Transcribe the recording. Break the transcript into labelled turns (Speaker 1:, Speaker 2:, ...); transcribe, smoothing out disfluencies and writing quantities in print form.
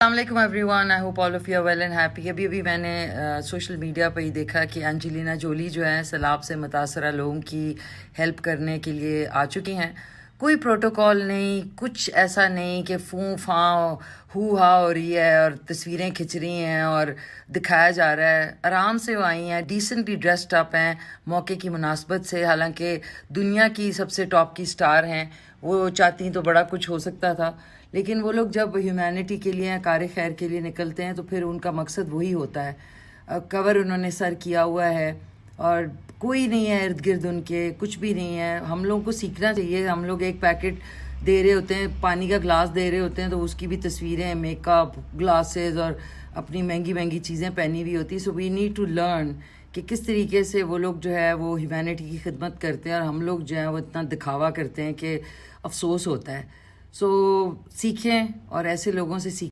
Speaker 1: अस्सलाम वालेकुम everyone, I hope all of you are well and happy. अभी मैं ने सोशल मीडिया पे ही देखा कि एंजेलिना जोली जो है सैलाब से मुतासरा लोगों की हेल्प करने के लिए आ चुकी हैं। कोई प्रोटोकॉल नहीं, कुछ ऐसा नहीं कि फूं फां हु हा हो रही है और तस्वीरें खिंच रही हैं और दिखाया जा रहा है। आराम से वो आई हैं, डिसेंटली ड्रेस्ड अप हैं मौके की मुनासबत से। हालांकि दुनिया की सबसे टॉप की स्टार हैं, वो चाहती तो बड़ा कुछ हो सकता था, लेकिन वो लोग जब ह्यूमैनिटी के लिए कार खैर के लिए निकलते हैं तो फिर उनका मकसद वही होता है। कवर उन्होंने सर किया हुआ है और कोई नहीं है इर्द गिर्द उनके, कुछ भी नहीं है। हम लोग को सीखना चाहिए। हम लोग एक पैकेट दे रहे होते हैं, पानी का ग्लास दे रहे होते हैं, तो उसकी भी तस्वीरें, मेकअप, ग्लासेस और अपनी महंगी महंगी चीज़ें पहनी हुई होती। So we need to learn कि किस तरीके से वो लोग जो है वो ह्यूमैनिटी की खिदमत करते हैं और हम लोग जो है वो इतना दिखावा करते हैं कि अफसोस होता है। सो सीखें और ऐसे लोगों से सीखें।